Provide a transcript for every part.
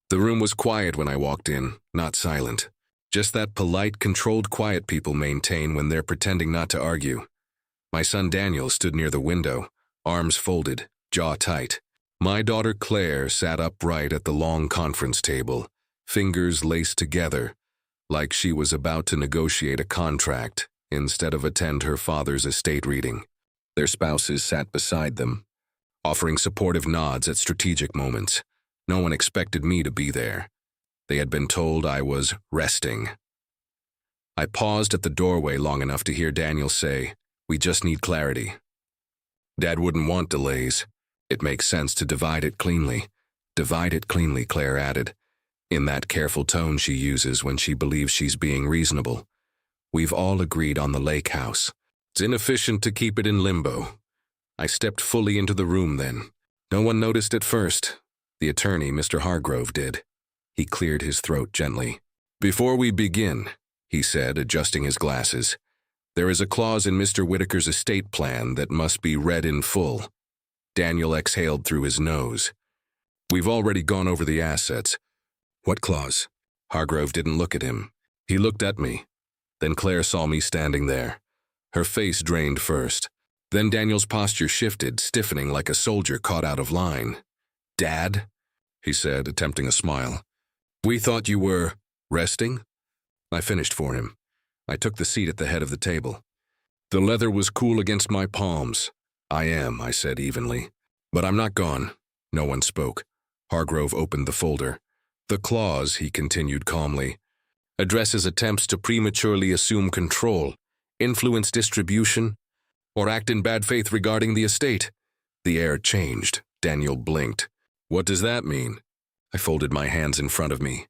The room was quiet when I walked in, not silent. Just that polite, controlled quiet people maintain when they're pretending not to argue. My son Daniel stood near the window, arms folded, jaw tight. My daughter Claire sat upright at the long conference table, fingers laced together, like she was about to negotiate a contract instead of attend her father's estate reading. Their spouses sat beside them, offering supportive nods at strategic moments. No one expected me to be there. They had been told I was resting. I paused at the doorway long enough to hear Daniel say, "We just need clarity." Dad wouldn't want delays. It makes sense to divide it cleanly. Divide it cleanly, Claire added, in that careful tone she uses when she believes she's being reasonable. We've all agreed on the lake house. It's inefficient to keep it in limbo. I stepped fully into the room then. No one noticed at first. The attorney, Mr. Hargrove, did. He cleared his throat gently. "Before we begin," he said, adjusting his glasses, "there is a clause in Mr. Whitaker's estate plan that must be read in full." Daniel exhaled through his nose. "We've already gone over the assets." "What clause?" Hargrove didn't look at him. He looked at me. Then Claire saw me standing there. Her face drained first. Then Daniel's posture shifted, stiffening like a soldier caught out of line. "Dad?" he said, attempting a smile. "We thought you were resting?" I finished for him. I took the seat at the head of the table. The leather was cool against my palms. "I am," I said evenly. "But I'm not gone." No one spoke. Hargrove opened the folder. "The clause," he continued calmly, "addresses attempts to prematurely assume control, influence distribution, or act in bad faith regarding the estate." The air changed. Daniel blinked. "What does that mean?" I folded my hands in front of me.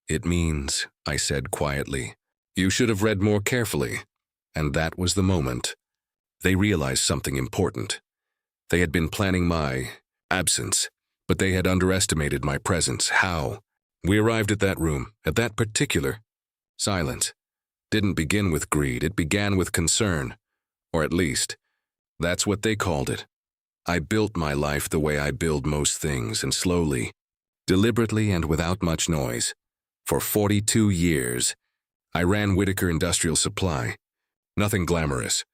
"It means," I said quietly, "you should have read more carefully." And that was the moment. They realized something important. They had been planning my absence, but they had underestimated my presence. How? We arrived at that room, at that particular silence. Didn't begin with greed, it began with concern. Or at least, that's what they called it. I built my life the way I build most things, and slowly, deliberately and without much noise. For 42 years, I ran Whitaker Industrial Supply. Nothing glamorous.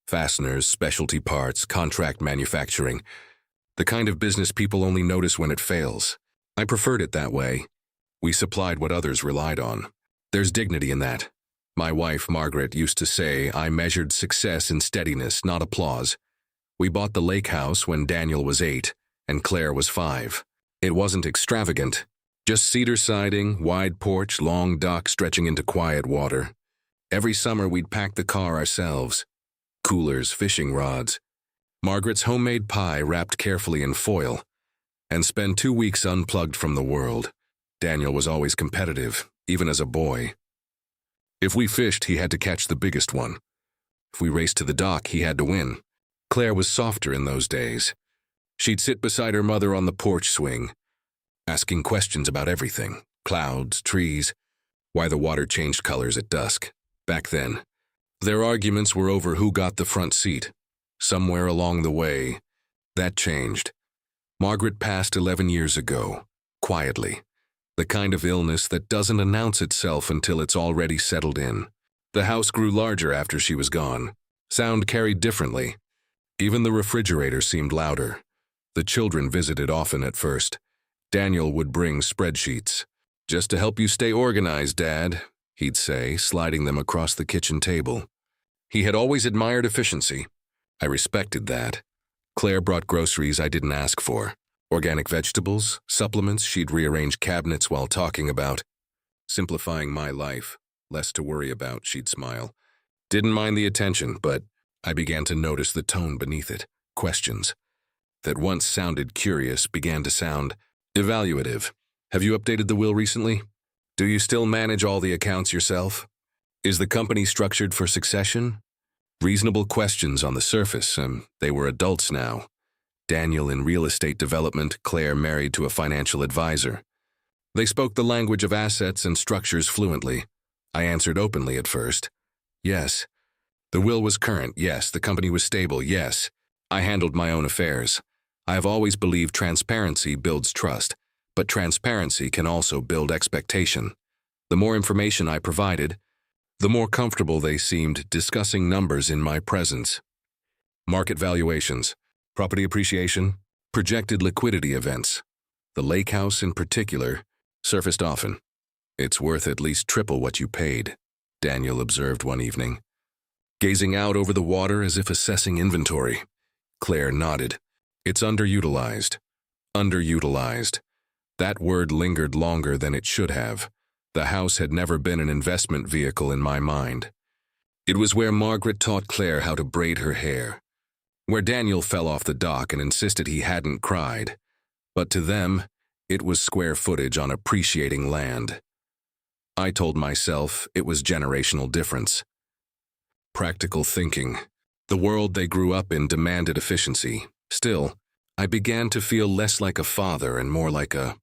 Fasteners, specialty parts, contract manufacturing. The kind of business people only notice when it fails. I preferred it that way. We supplied what others relied on. There's dignity in that. My wife, Margaret, used to say I measured success in steadiness, not applause. We bought the lake house when Daniel was 8 and Claire was 5. It wasn't extravagant. Just cedar siding, wide porch, long dock stretching into quiet water. Every summer we'd pack the car ourselves. Coolers, fishing rods. Margaret's homemade pie wrapped carefully in foil. And spend 2 weeks unplugged from the world. Daniel was always competitive, even as a boy. If we fished, he had to catch the biggest one. If we raced to the dock, he had to win. Claire was softer in those days. She'd sit beside her mother on the porch swing, asking questions about everything. Clouds, trees, why the water changed colors at dusk. Back then, their arguments were over who got the front seat. Somewhere along the way, that changed. Margaret passed 11 years ago, quietly. The kind of illness that doesn't announce itself until it's already settled in. The house grew larger after she was gone. Sound carried differently. Even the refrigerator seemed louder. The children visited often at first. Daniel would bring spreadsheets. "Just to help you stay organized, Dad," he'd say, sliding them across the kitchen table. He had always admired efficiency. I respected that. Claire brought groceries I didn't ask for. Organic vegetables, supplements she'd rearrange cabinets while talking about. Simplifying my life, less to worry about, she'd smile. Didn't mind the attention, but I began to notice the tone beneath it. Questions that once sounded curious began to sound evaluative. "Have you updated the will recently? Do you still manage all the accounts yourself? Is the company structured for succession?" Reasonable questions on the surface, they were adults now. Daniel in real estate development, Claire married to a financial advisor. They spoke the language of assets and structures fluently. I answered openly at first. Yes. The will was current, yes. The company was stable, yes. I handled my own affairs. I have always believed transparency builds trust, But transparency can also build expectation. The more information I provided, the more comfortable they seemed discussing numbers in my presence. Market valuations, property appreciation, projected liquidity events. The lake house in particular surfaced often. "It's worth at least triple what you paid," Daniel observed one evening. Gazing out over the water as if assessing inventory, Claire nodded. "It's underutilized." Underutilized. That word lingered longer than it should have. The house had never been an investment vehicle in my mind. It was where Margaret taught Claire how to braid her hair, where Daniel fell off the dock and insisted he hadn't cried. But to them, it was square footage on appreciating land. I told myself it was generational difference. Practical thinking. The world they grew up in demanded efficiency. Still, I began to feel less like a father and more like a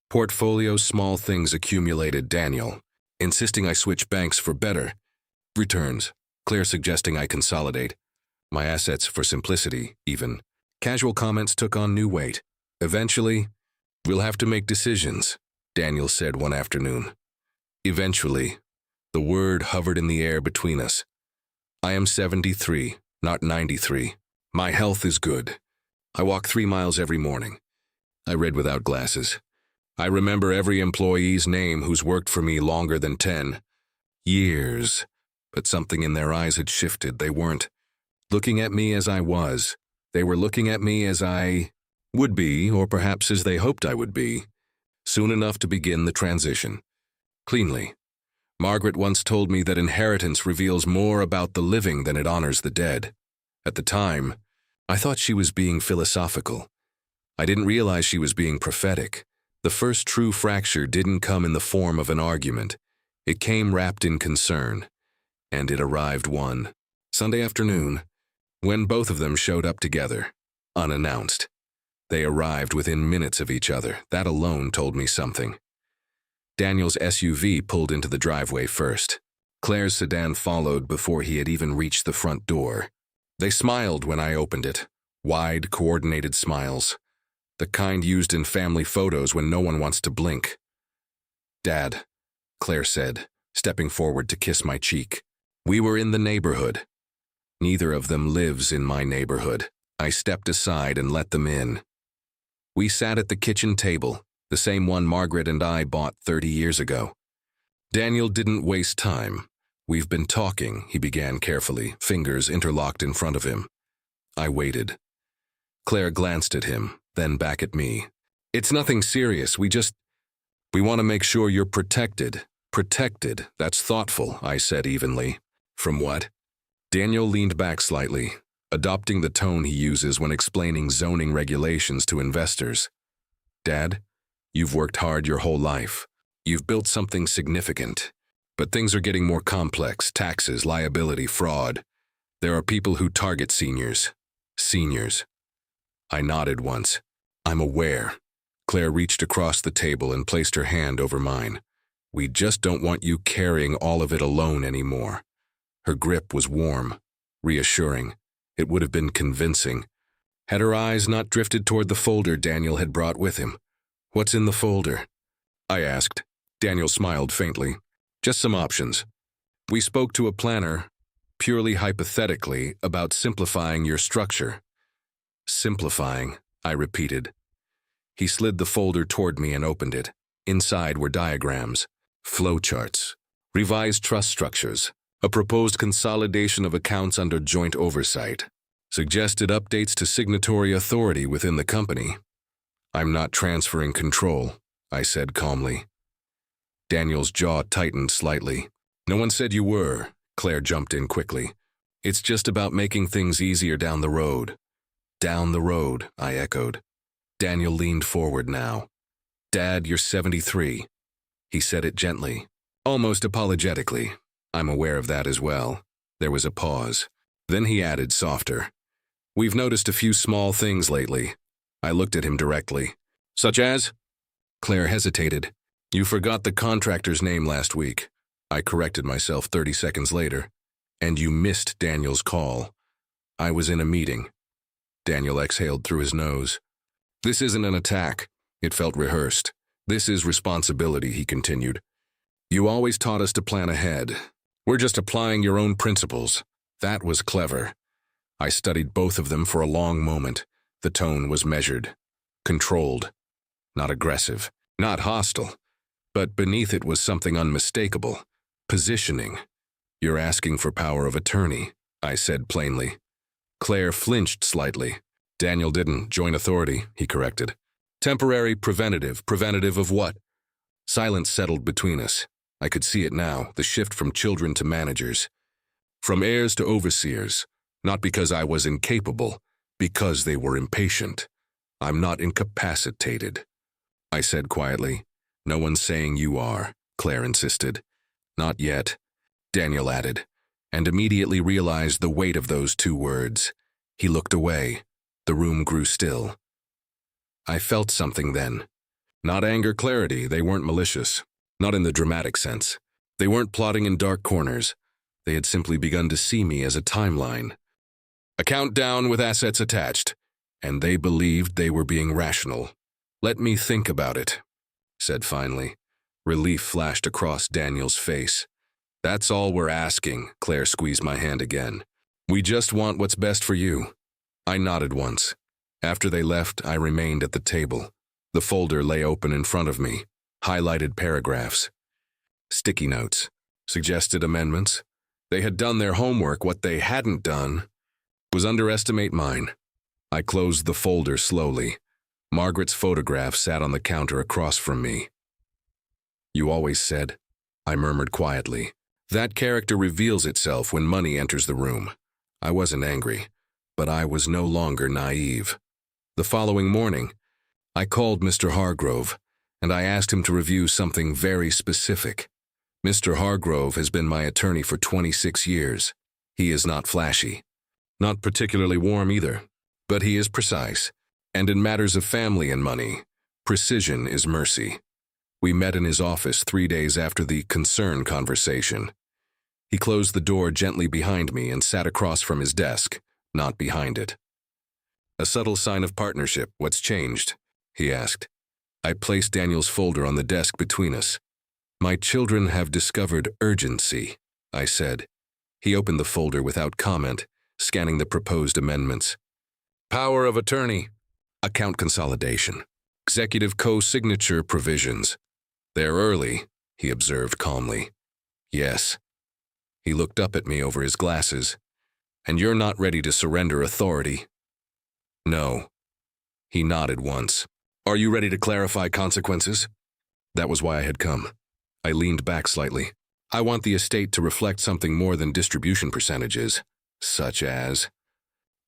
portfolio. Small things accumulated. Daniel insisting I switch banks for better returns. Claire suggesting I consolidate my assets for simplicity, even. Casual comments took on new weight. Eventually, "We'll have to make decisions," Daniel said one afternoon. Eventually, the word hovered in the air between us. I am 73, not 93. My health is good. I walk 3 miles every morning. I read without glasses. I remember every employee's name who's worked for me longer than 10 years. But something in their eyes had shifted. They weren't looking at me as I was. They were looking at me as I would be, or perhaps as they hoped I would be, soon enough to begin the transition. Cleanly. Margaret once told me that inheritance reveals more about the living than it honors the dead. At the time, I thought she was being philosophical. I didn't realize she was being prophetic. The first true fracture didn't come in the form of an argument. It came wrapped in concern. And it arrived one Sunday afternoon, when both of them showed up together, unannounced. They arrived within minutes of each other. That alone told me something. Daniel's SUV pulled into the driveway first. Claire's sedan followed before he had even reached the front door. They smiled when I opened it. Wide, coordinated smiles. The kind used in family photos when no one wants to blink. "Dad," Claire said, stepping forward to kiss my cheek. We were in the neighborhood. Neither of them lives in my neighborhood. I stepped aside and let them in. We sat at the kitchen table, the same one Margaret and I bought 30 years ago. Daniel didn't waste time. "We've been talking," he began carefully, fingers interlocked in front of him. I waited. Claire glanced at him, then back at me. "It's nothing serious. We want to make sure you're protected." "Protected, that's thoughtful," I said evenly. "From what?" Daniel leaned back slightly, adopting the tone he uses when explaining zoning regulations to investors. "Dad, you've worked hard your whole life. You've built something significant. But things are getting more complex: taxes, liability, fraud. There are people who target seniors." Seniors. I nodded once. "I'm aware." Claire reached across the table and placed her hand over mine. "We just don't want you carrying all of it alone anymore." Her grip was warm, reassuring. It would have been convincing, had her eyes not drifted toward the folder Daniel had brought with him. "What's in the folder?" I asked. Daniel smiled faintly. "Just some options. We spoke to a planner, purely hypothetically, about simplifying your structure." "Simplifying," I repeated. He slid the folder toward me and opened it. Inside were diagrams, flowcharts, revised trust structures, a proposed consolidation of accounts under joint oversight, suggested updates to signatory authority within the company. "I'm not transferring control," I said calmly. Daniel's jaw tightened slightly. "No one said you were," Claire jumped in quickly. "It's just about making things easier down the road." "Down the road," I echoed. Daniel leaned forward now. "Dad, you're 73. He said it gently, almost apologetically. I'm aware of that as well. There was a pause. Then he added softer. "We've noticed a few small things lately." I looked at him directly. "Such as?" Claire hesitated. "You forgot the contractor's name last week." I corrected myself 30 seconds later. "And you missed Daniel's call." "I was in a meeting." Daniel exhaled through his nose. "This isn't an attack." It felt rehearsed. This is responsibility, he continued. You always taught us to plan ahead. We're just applying your own principles. That was clever. I studied both of them for a long moment. The tone was measured, controlled, not aggressive, not hostile. But beneath it was something unmistakable. Positioning. You're asking for power of attorney, I said plainly. Claire flinched slightly. Daniel didn't join authority, he corrected. Temporary preventative. Preventative of what? Silence settled between us. I could see it now, the shift from children to managers. From heirs to overseers. Not because I was incapable, because they were impatient. I'm not incapacitated, I said quietly. No one's saying you are, Claire insisted. Not yet, Daniel added, and immediately realized the weight of those two words. He looked away. The room grew still. I felt something then. Not anger, clarity. They weren't malicious. Not in the dramatic sense. They weren't plotting in dark corners. They had simply begun to see me as a timeline. A countdown with assets attached. And they believed they were being rational. Let me think about it, said finally. Relief flashed across Daniel's face. That's all we're asking, Claire squeezed my hand again. We just want what's best for you. I nodded once. After they left, I remained at the table. The folder lay open in front of me, highlighted paragraphs. Sticky notes, suggested amendments. They had done their homework. What they hadn't done was underestimate mine. I closed the folder slowly. Margaret's photograph sat on the counter across from me. You always said, I murmured quietly. That character reveals itself when money enters the room. I wasn't angry, but I was no longer naive. The following morning, I called Mr. Hargrove, and I asked him to review something very specific. Mr. Hargrove has been my attorney for 26 years. He is not flashy. Not particularly warm either, but he is precise. And in matters of family and money, precision is mercy. We met in his office 3 days after the concern conversation. He closed the door gently behind me and sat across from his desk, not behind it. A subtle sign of partnership. What's changed? He asked. I placed Daniel's folder on the desk between us. My children have discovered urgency, I said. He opened the folder without comment, scanning the proposed amendments. Power of attorney. Account consolidation. Executive co-signature provisions. They're early, he observed calmly. Yes. He looked up at me over his glasses. And you're not ready to surrender authority? No. He nodded once. Are you ready to clarify consequences? That was why I had come. I leaned back slightly. I want the estate to reflect something more than distribution percentages, such as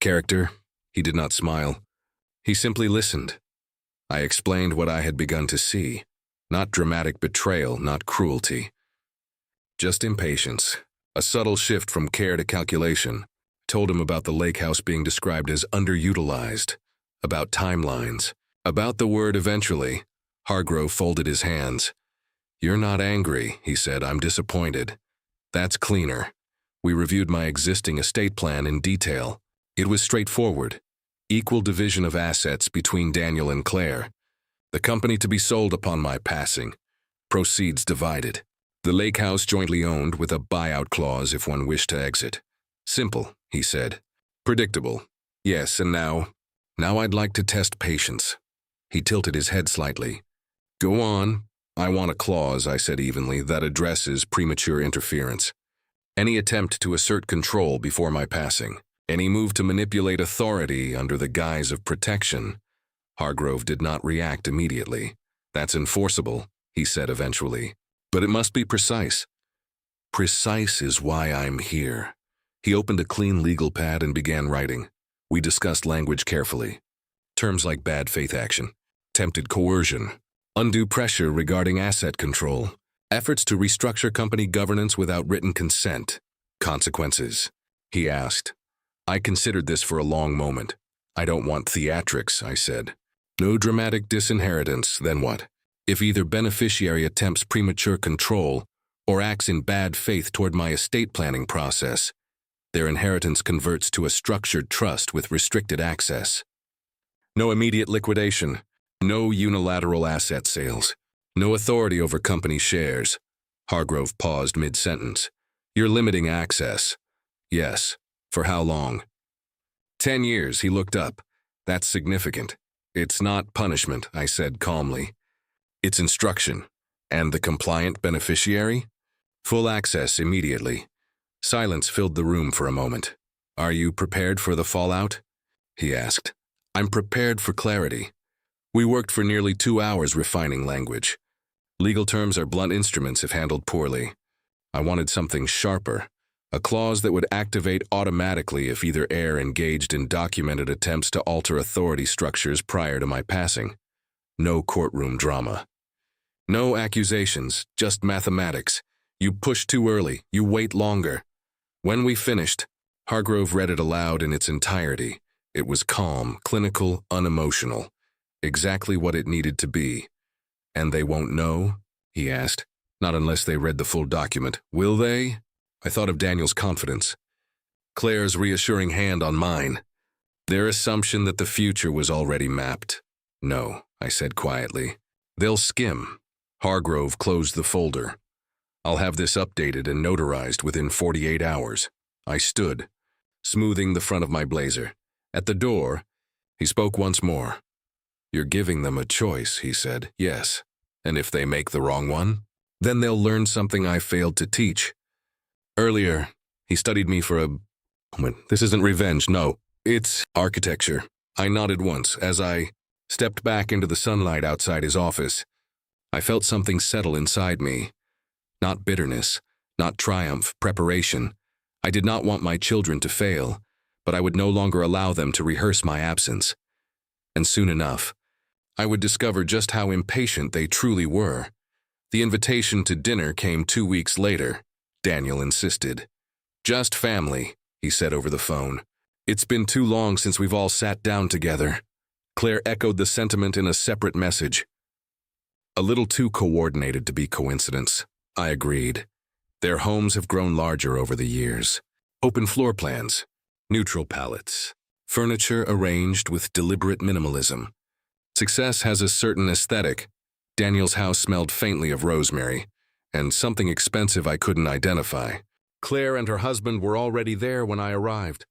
character. He did not smile. He simply listened. I explained what I had begun to see. Not dramatic betrayal, not cruelty. Just impatience. A subtle shift from care to calculation. Told him about the lake house being described as underutilized. About timelines. About the word eventually. Hargrove folded his hands. You're not angry, he said. I'm disappointed. That's cleaner. We reviewed my existing estate plan in detail. It was straightforward. Equal division of assets between Daniel and Claire. The company to be sold upon my passing. Proceeds divided. The lake house jointly owned with a buyout clause if one wished to exit. Simple, he said. Predictable. Yes, and now I'd like to test patience. He tilted his head slightly. Go on. I want a clause, I said evenly, that addresses premature interference. Any attempt to assert control before my passing. Any move to manipulate authority under the guise of protection. Hargrove did not react immediately. That's enforceable, he said eventually. But it must be precise. Precise is why I'm here. He opened a clean legal pad and began writing. We discussed language carefully. Terms like bad faith action, tempted coercion, undue pressure regarding asset control, efforts to restructure company governance without written consent. Consequences, he asked. I considered this for a long moment. I don't want theatrics, I said. No dramatic disinheritance, then what? If either beneficiary attempts premature control or acts in bad faith toward my estate planning process, their inheritance converts to a structured trust with restricted access. No immediate liquidation, no unilateral asset sales, No authority over company shares. Hargrove paused mid-sentence. You're limiting access. Yes. For how long? 10 years, he looked up. That's significant. It's not punishment, I said calmly. It's instruction. And the compliant beneficiary? Full access immediately. Silence filled the room for a moment. Are you prepared for the fallout? He asked. I'm prepared for clarity. We worked for nearly 2 hours refining language. Legal terms are blunt instruments if handled poorly. I wanted something sharper, a clause that would activate automatically if either heir engaged in documented attempts to alter authority structures prior to my passing. No courtroom drama. No accusations, just mathematics. You push too early, you wait longer. When we finished, Hargrove read it aloud in its entirety. It was calm, clinical, unemotional. Exactly what it needed to be. And they won't know? He asked. Not unless they read the full document. Will they? I thought of Daniel's confidence. Claire's reassuring hand on mine. Their assumption that the future was already mapped. No, I said quietly. They'll skim. Hargrove closed the folder. I'll have this updated and notarized within 48 hours. I stood, smoothing the front of my blazer. At the door, he spoke once more. You're giving them a choice, he said. Yes. And if they make the wrong one, then they'll learn something I failed to teach. Earlier, he studied me for a... This isn't revenge, no. It's architecture. I nodded once as I stepped back into the sunlight outside his office. I felt something settle inside me. Not bitterness, not triumph, preparation. I did not want my children to fail, but I would no longer allow them to rehearse my absence. And soon enough, I would discover just how impatient they truly were. The invitation to dinner came 2 weeks later. Daniel insisted. Just family, he said over the phone. It's been too long since we've all sat down together. Claire echoed the sentiment in a separate message. A little too coordinated to be coincidence, I agreed. Their homes have grown larger over the years. Open floor plans, neutral palettes, furniture arranged with deliberate minimalism. Success has a certain aesthetic. Daniel's house smelled faintly of rosemary, and something expensive I couldn't identify. Claire and her husband were already there when I arrived.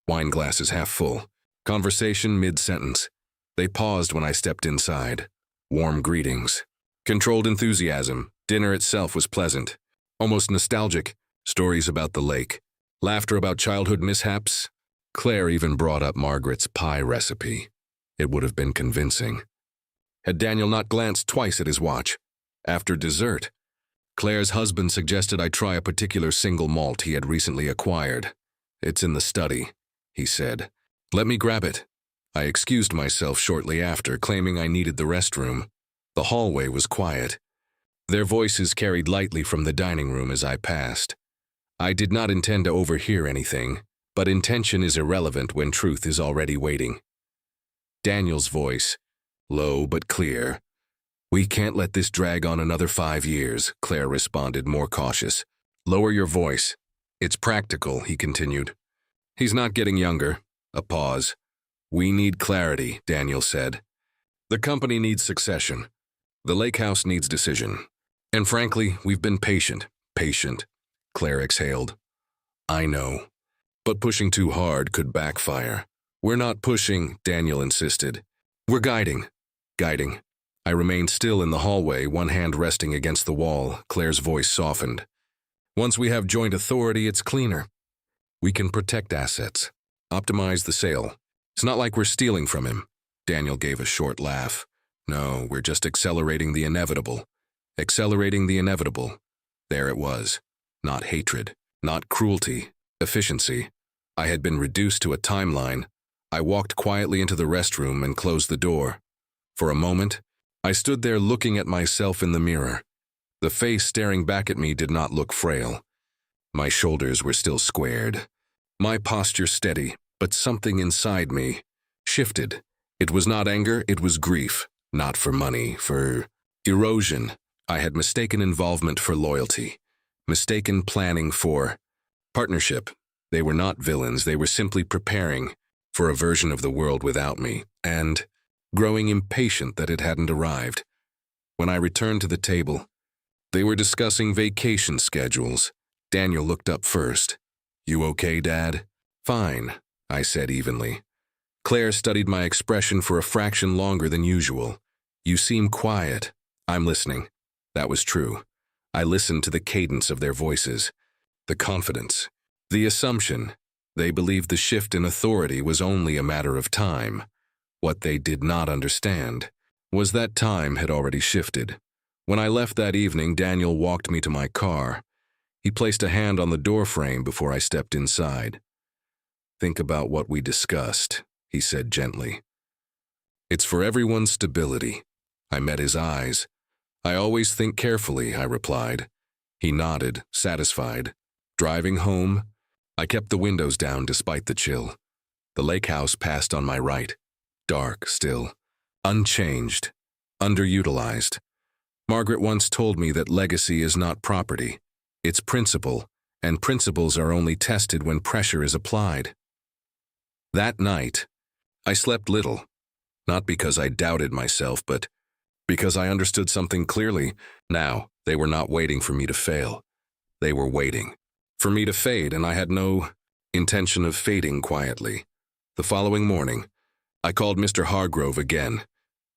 Wine glasses half full. Conversation mid-sentence. They paused when I stepped inside. Warm greetings. Controlled enthusiasm. Dinner itself was pleasant. Almost nostalgic. Stories about the lake. Laughter about childhood mishaps. Claire even brought up Margaret's pie recipe. It would have been convincing. Had Daniel not glanced twice at his watch. After dessert, Claire's husband suggested I try a particular single malt he had recently acquired. It's in the study, he said. Let me grab it. I excused myself shortly after, claiming I needed the restroom. The hallway was quiet. Their voices carried lightly from the dining room as I passed. I did not intend to overhear anything, but intention is irrelevant when truth is already waiting. Daniel's voice, low but clear. We can't let this drag on another 5 years, Claire responded, more cautious. Lower your voice. It's practical, he continued. He's not getting younger. A pause. We need clarity, Daniel said. The company needs succession. The lake house needs decision. And frankly, we've been patient. Patient. Claire exhaled. I know. But pushing too hard could backfire. We're not pushing, Daniel insisted. We're guiding. Guiding. I remained still in the hallway, one hand resting against the wall. Claire's voice softened. Once we have joint authority, it's cleaner. We can protect assets. Optimize the sale. It's not like we're stealing from him. Daniel gave a short laugh. No, we're just accelerating the inevitable. Accelerating the inevitable. There it was. Not hatred. Not cruelty. Efficiency. I had been reduced to a timeline. I walked quietly into the restroom and closed the door. For a moment, I stood there looking at myself in the mirror. The face staring back at me did not look frail. My shoulders were still squared. My posture steady, but something inside me shifted. It was not anger, it was grief. Not for money, for erosion. I had mistaken involvement for loyalty. Mistaken planning for partnership. They were not villains, they were simply preparing for a version of the world without me, and growing impatient that it hadn't arrived. When I returned to the table, they were discussing vacation schedules. Daniel looked up first. "You okay, Dad?" "Fine," I said evenly. Claire studied my expression for a fraction longer than usual. "You seem quiet." "I'm listening." That was true. I listened to the cadence of their voices, the confidence, the assumption. They believed the shift in authority was only a matter of time. What they did not understand was that time had already shifted. When I left that evening, Daniel walked me to my car. He placed a hand on the doorframe before I stepped inside. "Think about what we discussed," he said gently. "It's for everyone's stability." I met his eyes. "I always think carefully," I replied. He nodded, satisfied. Driving home, I kept the windows down despite the chill. The lake house passed on my right. Dark still. Unchanged. Underutilized. Margaret once told me that legacy is not property. It's principle, and principles are only tested when pressure is applied. That night, I slept little. Not because I doubted myself, but because I understood something clearly. Now, they were not waiting for me to fail. They were waiting for me to fade, and I had no intention of fading quietly. The following morning, I called Mr. Hargrove again.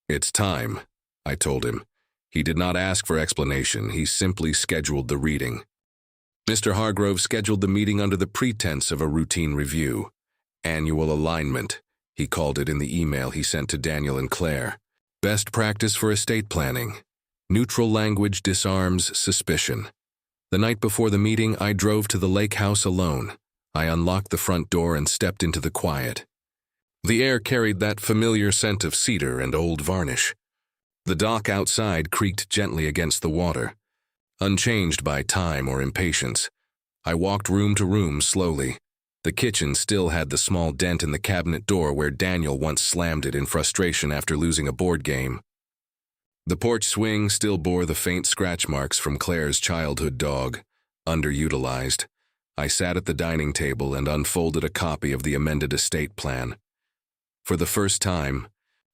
"It's time," I told him. He did not ask for explanation. He simply scheduled the reading. Mr. Hargrove scheduled the meeting under the pretense of a routine review. Annual alignment, he called it in the email he sent to Daniel and Claire. Best practice for estate planning. Neutral language disarms suspicion. The night before the meeting, I drove to the lake house alone. I unlocked the front door and stepped into the quiet. The air carried that familiar scent of cedar and old varnish. The dock outside creaked gently against the water, unchanged by time or impatience. I walked room to room slowly. The kitchen still had the small dent in the cabinet door where Daniel once slammed it in frustration after losing a board game. The porch swing still bore the faint scratch marks from Claire's childhood dog, underutilized. I sat at the dining table and unfolded a copy of the amended estate plan. For the first time,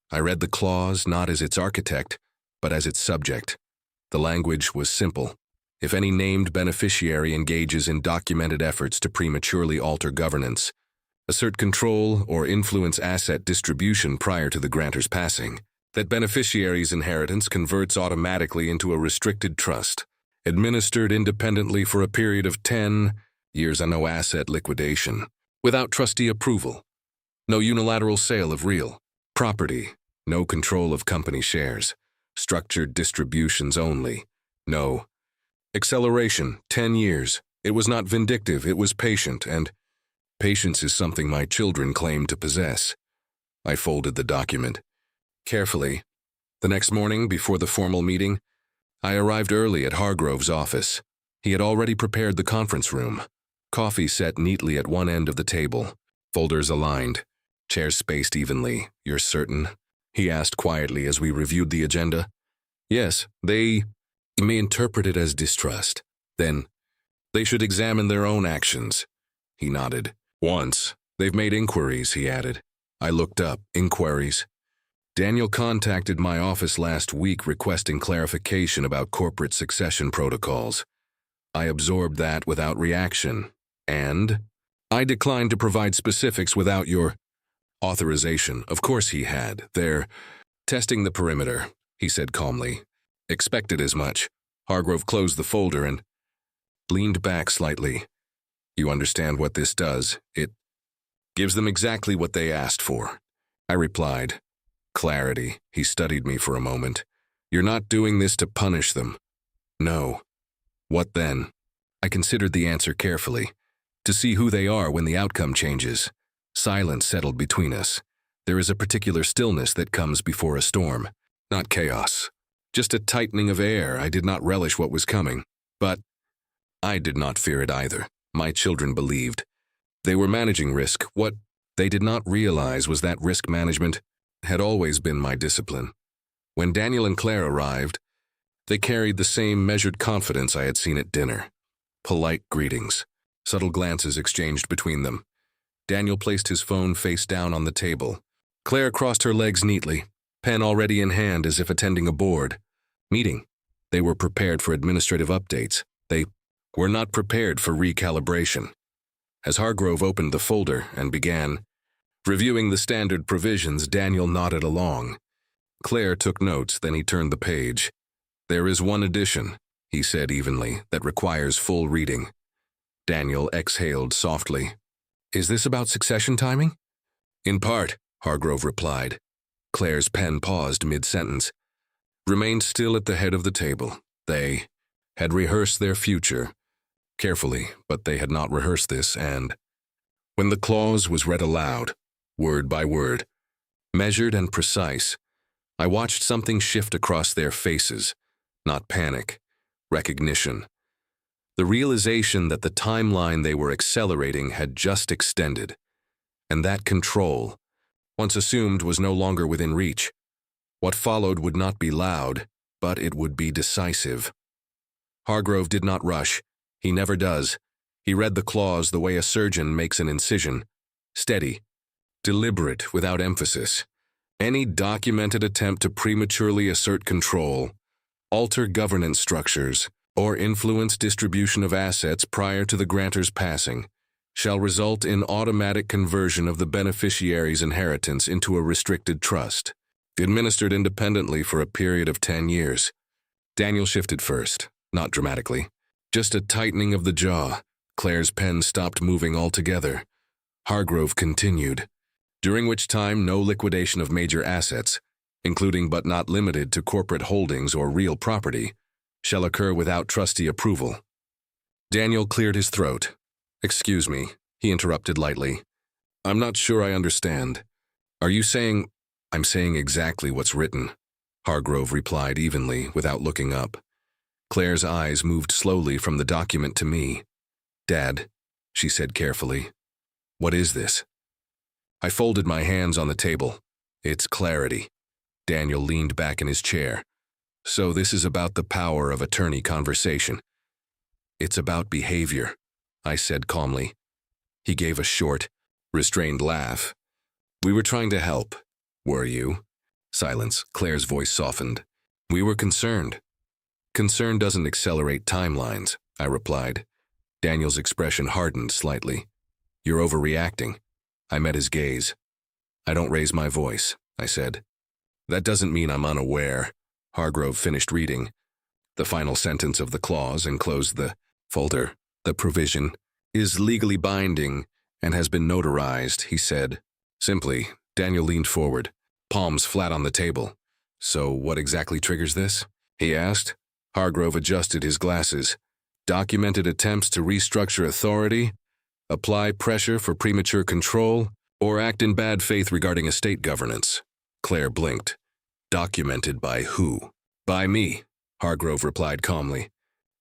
I read the clause not as its architect, but as its subject. The language was simple. If any named beneficiary engages in documented efforts to prematurely alter governance, assert control, or influence asset distribution prior to the grantor's passing, that beneficiary's inheritance converts automatically into a restricted trust, administered independently for a period of 10 years and no asset liquidation, without trustee approval. No unilateral sale of real property, no control of company shares, structured distributions only, no acceleration, 10 years. It was not vindictive, it was patient, and patience is something my children claim to possess. I folded the document carefully. The next morning, before the formal meeting, I arrived early at Hargrove's office. He had already prepared the conference room. Coffee set neatly at one end of the table, folders aligned, chairs spaced evenly. "You're certain?" he asked quietly as we reviewed the agenda. "Yes, they may interpret it as distrust. Then, they should examine their own actions." He nodded. "Once, they've made inquiries," he added. I looked up. "Inquiries?" "Daniel contacted my office last week requesting clarification about corporate succession protocols. I absorbed that without reaction, and I declined to provide specifics without your authorization." Of course he had. "They're testing the perimeter," he said calmly. "Expected as much." Hargrove closed the folder and leaned back slightly. "You understand what this does? It gives them exactly what they asked for." I replied. "Clarity." He studied me for a moment. "You're not doing this to punish them." "No." "What then?" I considered the answer carefully. "To see who they are when the outcome changes." Silence settled between us. There is a particular stillness that comes before a storm. Not chaos. Just a tightening of air. I did not relish what was coming. But I did not fear it either. My children believed. They were managing risk. What they did not realize was that risk management had always been my discipline. When Daniel and Claire arrived, they carried the same measured confidence I had seen at dinner. Polite greetings, subtle glances exchanged between them. Daniel placed his phone face down on the table. Claire crossed her legs neatly, pen already in hand as if attending a board. Meeting. They were prepared for administrative updates. They were not prepared for recalibration. As Hargrove opened the folder and began reviewing the standard provisions, Daniel nodded along. Claire took notes, then he turned the page. There is one addition, he said evenly, that requires full reading. Daniel exhaled softly. Is this about succession timing? In part, Hargrove replied. Claire's pen paused mid-sentence. Remained still at the head of the table. They had rehearsed their future. Carefully, but they had not rehearsed this, and when the clause was read aloud, word by word, measured and precise, I watched something shift across their faces. Not panic, recognition. The realization that the timeline they were accelerating had just extended, and that control, once assumed, was no longer within reach. What followed would not be loud, but it would be decisive. Hargrove did not rush. He never does. He read the clause the way a surgeon makes an incision. Steady, deliberate, without emphasis. Any documented attempt to prematurely assert control, alter governance structures, or influence distribution of assets prior to the grantor's passing shall result in automatic conversion of the beneficiary's inheritance into a restricted trust, administered independently for a period of 10 years. Daniel shifted first, not dramatically. Just a tightening of the jaw. Claire's pen stopped moving altogether. Hargrove continued, during which time no liquidation of major assets, including but not limited to corporate holdings or real property, shall occur without trustee approval. Daniel cleared his throat. Excuse me, he interrupted lightly. I'm not sure I understand. Are you saying... I'm saying exactly what's written, Hargrove replied evenly without looking up. Claire's eyes moved slowly from the document to me. Dad, she said carefully. What is this? I folded my hands on the table. It's clarity. Daniel leaned back in his chair. So this is about the power of attorney conversation. It's about behavior, I said calmly. He gave a short, restrained laugh. We were trying to help. Were you? Silence. Claire's voice softened. We were concerned. Concern doesn't accelerate timelines, I replied. Daniel's expression hardened slightly. You're overreacting. I met his gaze. I don't raise my voice, I said. That doesn't mean I'm unaware. Hargrove finished reading the final sentence of the clause and closed the folder. The provision is legally binding and has been notarized, he said. Simply, Daniel leaned forward, palms flat on the table. So what exactly triggers this? He asked. Hargrove adjusted his glasses. Documented attempts to restructure authority, apply pressure for premature control, or act in bad faith regarding estate governance. Claire blinked. Documented by who? By me, Hargrove replied calmly,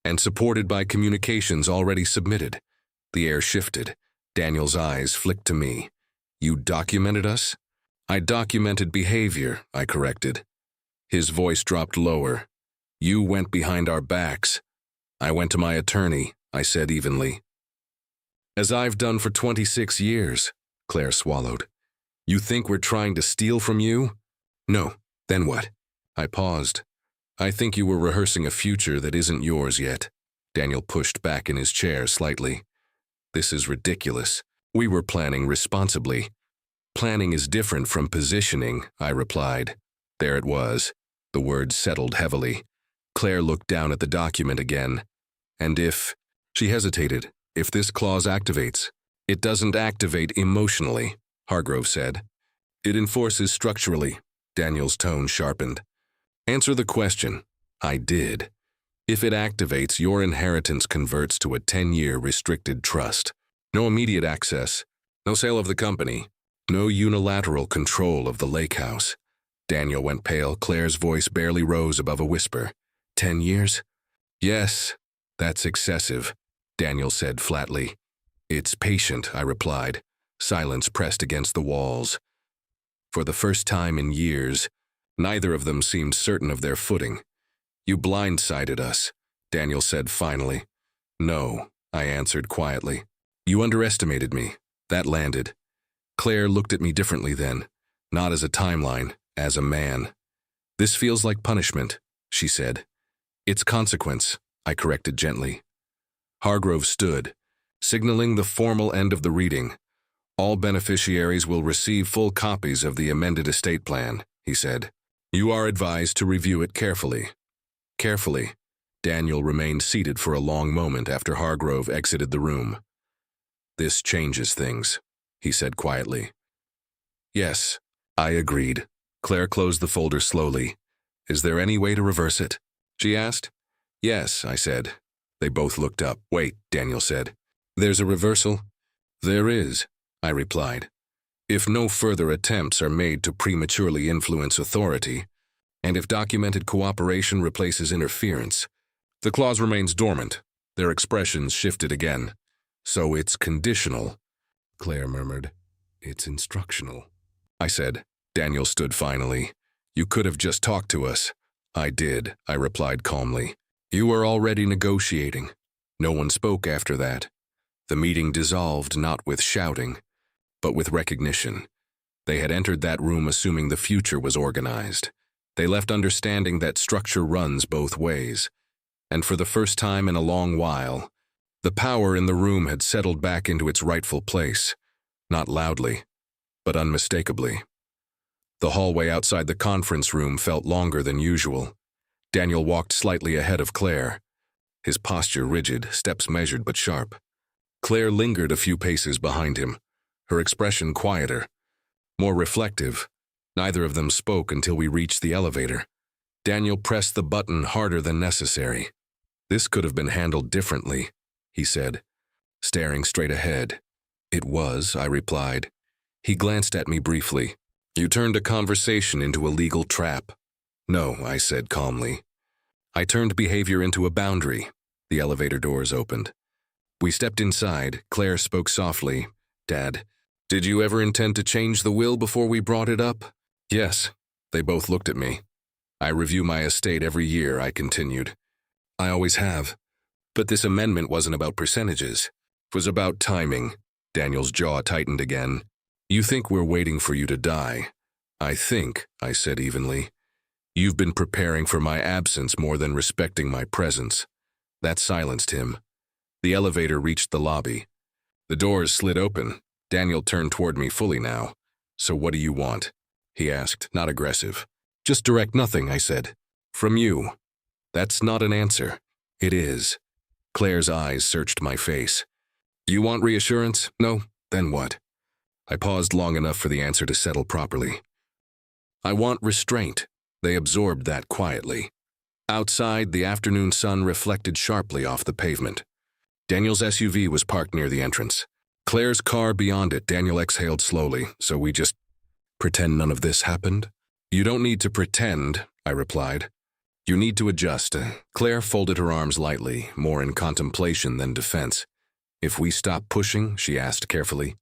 and supported by communications already submitted. The air shifted. Daniel's eyes flicked to me. You documented us? I documented behavior, I corrected. His voice dropped lower. You went behind our backs. I went to my attorney, I said evenly. As I've done for 26 years, Claire swallowed. You think we're trying to steal from you? No, then what? I paused. I think you were rehearsing a future that isn't yours yet. Daniel pushed back in his chair slightly. This is ridiculous. We were planning responsibly. Planning is different from positioning, I replied. There it was. The words settled heavily. Claire looked down at the document again. And if... She hesitated. If this clause activates... It doesn't activate emotionally, Hargrove said. It enforces structurally. Daniel's tone sharpened. Answer the question. I did. If it activates, your inheritance converts to a 10-year restricted trust. No immediate access. No sale of the company. No unilateral control of the lake house. Daniel went pale. Claire's voice barely rose above a whisper. 10 years? Yes, that's excessive, Daniel said flatly. It's patient, I replied. Silence pressed against the walls. For the first time in years, neither of them seemed certain of their footing. You blindsided us, Daniel said finally. No, I answered quietly. You underestimated me. That landed. Claire looked at me differently then, not as a timeline, as a man. This feels like punishment, she said. It's consequence, I corrected gently. Hargrove stood, signaling the formal end of the reading. All beneficiaries will receive full copies of the amended estate plan, he said. You are advised to review it carefully. Carefully. Daniel remained seated for a long moment after Hargrove exited the room. This changes things, he said quietly. Yes, I agreed. Claire closed the folder slowly. Is there any way to reverse it? She asked. Yes, I said. They both looked up. Wait, Daniel said. There's a reversal? There is, I replied. If no further attempts are made to prematurely influence authority, and if documented cooperation replaces interference, the clause remains dormant. Their expressions shifted again. So it's conditional, Claire murmured. It's instructional. I said. Daniel stood finally. You could have just talked to us. I did, I replied calmly. You were already negotiating. No one spoke after that. The meeting dissolved not with shouting, but with recognition. They had entered that room assuming the future was organized. They left understanding that structure runs both ways. And for the first time in a long while, the power in the room had settled back into its rightful place, not loudly, but unmistakably. The hallway outside the conference room felt longer than usual. Daniel walked slightly ahead of Claire, his posture rigid, steps measured but sharp. Claire lingered a few paces behind him, her expression quieter, more reflective. Neither of them spoke until we reached the elevator. Daniel pressed the button harder than necessary. This could have been handled differently, he said, staring straight ahead. It was, I replied. He glanced at me briefly. You turned a conversation into a legal trap. No, I said calmly. I turned behavior into a boundary. The elevator doors opened. We stepped inside. Claire spoke softly. Dad, did you ever intend to change the will before we brought it up? Yes. They both looked at me. I review my estate every year, I continued. I always have. But this amendment wasn't about percentages. It was about timing. Daniel's jaw tightened again. You think we're waiting for you to die. I think, I said evenly. You've been preparing for my absence more than respecting my presence. That silenced him. The elevator reached the lobby. The doors slid open. Daniel turned toward me fully now. So what do you want? He asked, not aggressive. Just direct nothing, I said. From you. That's not an answer. It is. Claire's eyes searched my face. You want reassurance? No? Then what? I paused long enough for the answer to settle properly. I want restraint. They absorbed that quietly. Outside, the afternoon sun reflected sharply off the pavement. Daniel's SUV was parked near the entrance. Claire's car beyond it. Daniel exhaled slowly. So we just pretend none of this happened? You don't need to pretend, I replied. You need to adjust. Claire folded her arms lightly, more in contemplation than defense. If we stop pushing, she asked carefully,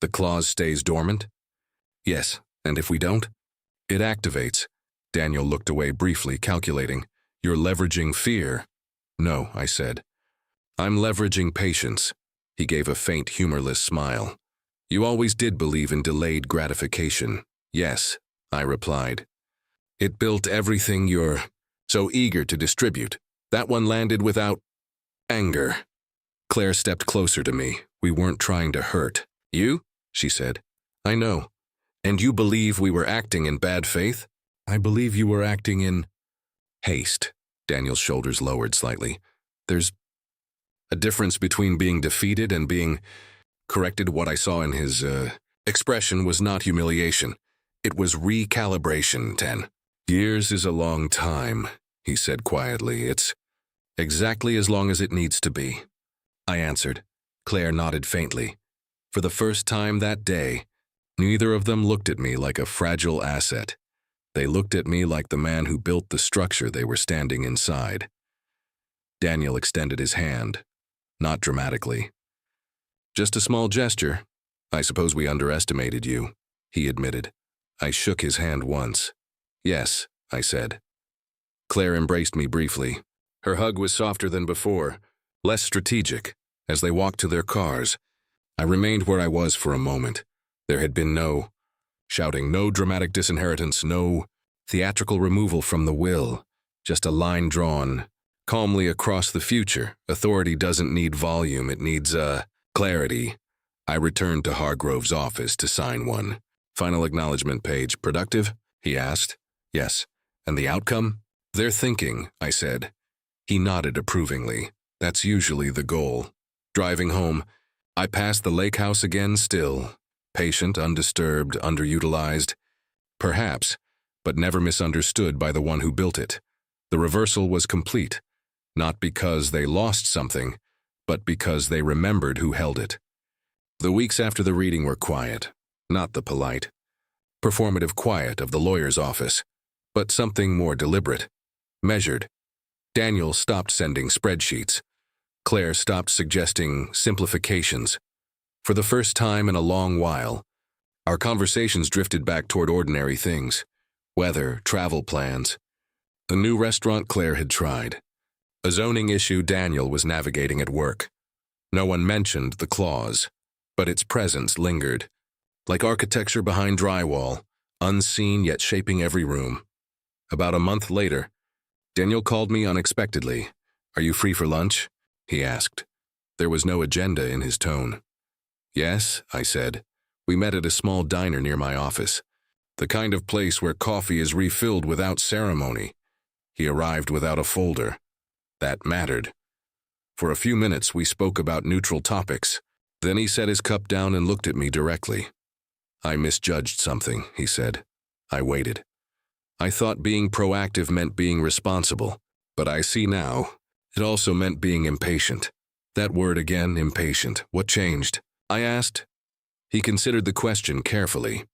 the clause stays dormant? Yes, and if we don't? It activates. Daniel looked away briefly, calculating. You're leveraging fear. No, I said. I'm leveraging patience. He gave a faint, humorless smile. You always did believe in delayed gratification. Yes, I replied. It built everything you're so eager to distribute. That one landed without anger. Claire stepped closer to me. We weren't trying to hurt. You? She said. I know. And you believe we were acting in bad faith? I believe you were acting in haste. Daniel's shoulders lowered slightly. There's a difference between being defeated and being corrected. What I saw in his expression was not humiliation. It was recalibration, 10. Years is a long time, he said quietly. It's exactly as long as it needs to be. I answered. Claire nodded faintly. For the first time that day, neither of them looked at me like a fragile asset. They looked at me like the man who built the structure they were standing inside. Daniel extended his hand, not dramatically. Just a small gesture. I suppose we underestimated you, he admitted. I shook his hand once. Yes, I said. Claire embraced me briefly. Her hug was softer than before, less strategic. As they walked to their cars, I remained where I was for a moment. There had been no shouting, no dramatic disinheritance, no theatrical removal from the will, just a line drawn calmly across the future. Authority doesn't need volume, it needs, clarity. I returned to Hargrove's office to sign one. Final acknowledgement page. Productive? He asked. Yes. And the outcome? They're thinking, I said. He nodded approvingly. That's usually the goal. Driving home, I passed the lake house again still. Patient, undisturbed, underutilized. Perhaps, but never misunderstood by the one who built it. The reversal was complete, not because they lost something, but because they remembered who held it. The weeks after the reading were quiet, not the polite, performative quiet of the lawyer's office, but something more deliberate, measured. Daniel stopped sending spreadsheets. Claire stopped suggesting simplifications. For the first time in a long while, our conversations drifted back toward ordinary things: weather, travel plans, a new restaurant Claire had tried, a zoning issue Daniel was navigating at work. No one mentioned the clause, but its presence lingered, like architecture behind drywall, unseen yet shaping every room. About a month later, Daniel called me unexpectedly. "Are you free for lunch?" he asked. There was no agenda in his tone. "Yes," I said. We met at a small diner near my office, the kind of place where coffee is refilled without ceremony. He arrived without a folder. That mattered. For a few minutes, we spoke about neutral topics. Then he set his cup down and looked at me directly. "I misjudged something," he said. I waited. I thought being proactive meant being responsible, but I see now, it also meant being impatient. That word again, impatient. What changed? I asked. He considered the question carefully.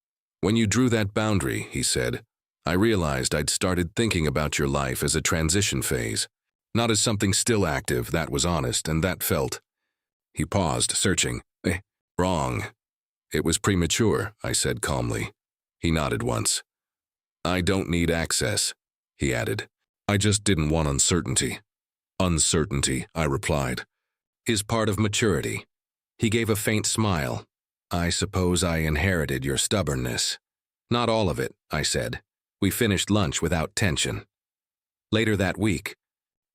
"When you drew that boundary," he said, "I realized I'd started thinking about your life as a transition phase, not as something still active. That was honest, and that felt." He paused, searching. Wrong. "It was premature," I said calmly. He nodded once. "I don't need access," he added. "I just didn't want uncertainty." "Uncertainty," I replied, "is part of maturity." He gave a faint smile. "I suppose I inherited your stubbornness." "Not all of it," I said. We finished lunch without tension. Later that week,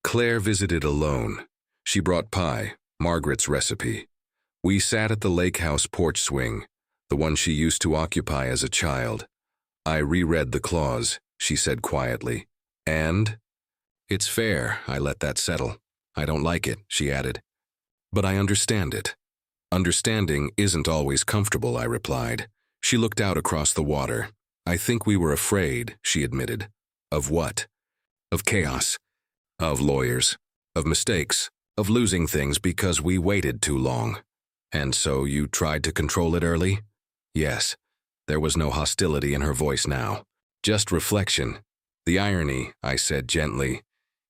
Claire visited alone. She brought pie, Margaret's recipe. We sat at the lake house porch swing, the one she used to occupy as a child. I reread the clause, she said quietly. "And?" "It's fair," I let that settle. "I don't like it," she added. "But I understand it." "Understanding isn't always comfortable," I replied. She looked out across the water. "I think we were afraid," she admitted. "Of what?" "Of chaos. Of lawyers. Of mistakes. Of losing things because we waited too long." "And so you tried to control it early?" "Yes." There was no hostility in her voice now, just reflection. "The irony," I said gently,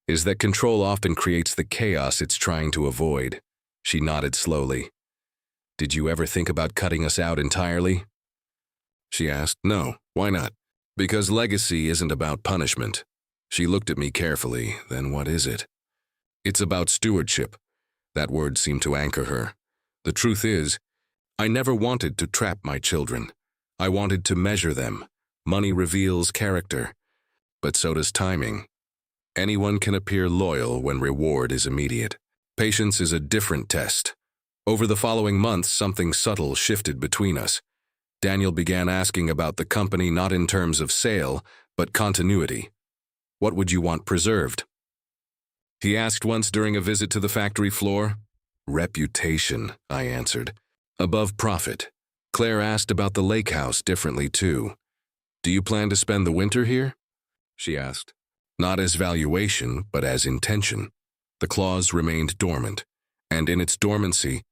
"is that control often creates the chaos it's trying to avoid." She nodded slowly. "Did you ever think about cutting us out entirely?" She asked. "No. Why not?" "Because legacy isn't about punishment." She looked at me carefully. "Then what is it?" "It's about stewardship." That word seemed to anchor her. "The truth is, I never wanted to trap my children. I wanted to measure them. Money reveals character, but so does timing. Anyone can appear loyal when reward is immediate. Patience is a different test. Over the following months, something subtle shifted between us. Daniel began asking about the company not in terms of sale, but continuity. "What would you want preserved?" he asked once during a visit to the factory floor. "Reputation," I answered. "Above profit." Claire asked about the lake house differently too. "Do you plan to spend the winter here?" she asked. Not as valuation, but as intention. The clause remained dormant, and in its dormancy,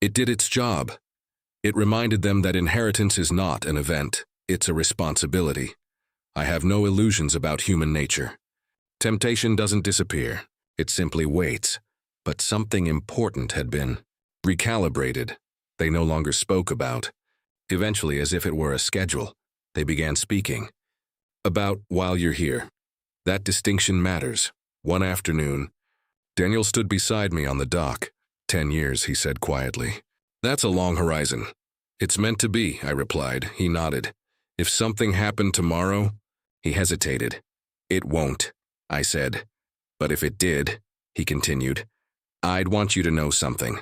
it did its job. It reminded them that inheritance is not an event, it's a responsibility. I have no illusions about human nature. Temptation doesn't disappear, it simply waits. But something important had been recalibrated. They no longer spoke about. Eventually, as if it were a schedule, they began speaking. About while you're here. That distinction matters. One afternoon, Daniel stood beside me on the dock. 10 years, he said quietly. "That's a long horizon." "It's meant to be," I replied. He nodded. "If something happened tomorrow," he hesitated. "It won't." I said. But if it did, he continued, I'd want you to know something.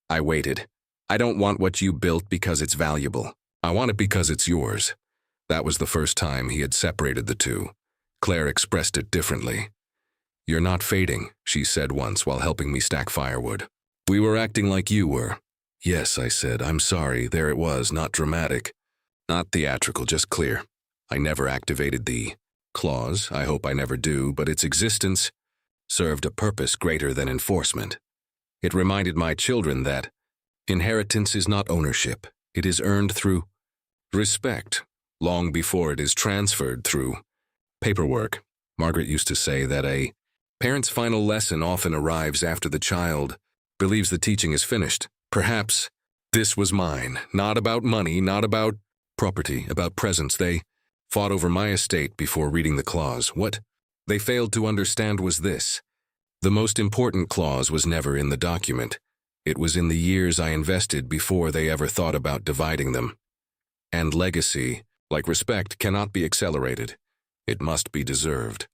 I waited. I don't want what you built because it's valuable. I want it because it's yours. That was the first time he had separated the two. Claire expressed it differently. You're not fading, she said once while helping me stack firewood. We were acting like you were. Yes, I said, I'm sorry, there it was, not dramatic. Not theatrical, just clear. I never activated the clause, I hope I never do, but its existence served a purpose greater than enforcement. It reminded my children that inheritance is not ownership, it is earned through respect, long before it is transferred through paperwork. Margaret used to say that a parent's final lesson often arrives after the child believes the teaching is finished. Perhaps this was mine, not about money, not about property, about presence. They fought over my estate before reading the clause. What they failed to understand was this. The most important clause was never in the document. It was in the years I invested before they ever thought about dividing them. And legacy, like respect, cannot be accelerated. It must be deserved.